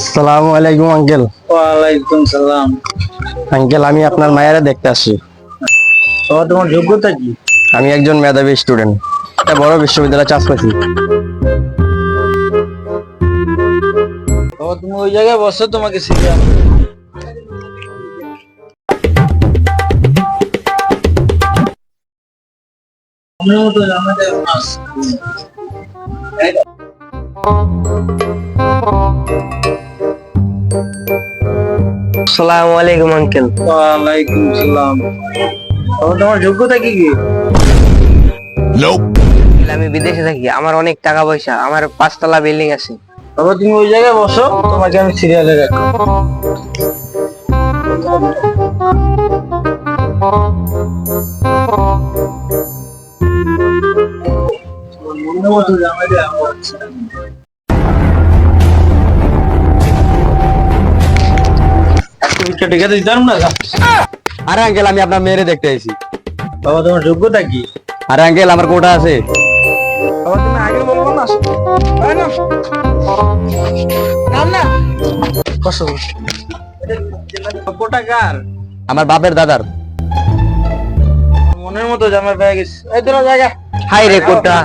আসসালামু আলাইকুম আঙ্কেল। ওয়ালাইকুম সালাম। আঙ্কেল, আমি আপনার মায়েরা দেখতে আসছি। তোমার যোগ্যতা কি? আমি একজন মেধাবী স্টুডেন্ট, একটা বড় বিশ্ববিদ্যালয়ে চান্স পাইছি। তুমি ওই জায়গায় বসো, তোমাকে শিখিয়ে আসসালামু আলাইকুম আঙ্কেল। ওয়ালাইকুম সালাম। তোমার যোগ্যতা কি? আমি বিদেশে থাকি, আমার অনেক টাকা পয়সা, আমার 5 তলা বিল্ডিং আছে। বাবা তুমি ওই জায়গায় বসো, তোমাকে আমি সিরিয়ালে রাখবো। ঠিক আছে, দিতাম না। আরে আঙ্কেল, আমি আপনার মেয়েরে দেখতে আইছি। বাবা তোমার যোগ্যতা কি? আরে আঙ্কেল, আমার কোটা আছে। বাবা তুমি আগে বলবো না। বসো। কোটা কার? আমার বাপের দাদার। মনের মতো জামা পেয়ে গেছি। এই তোর জায়গা। হাই রে কোটা।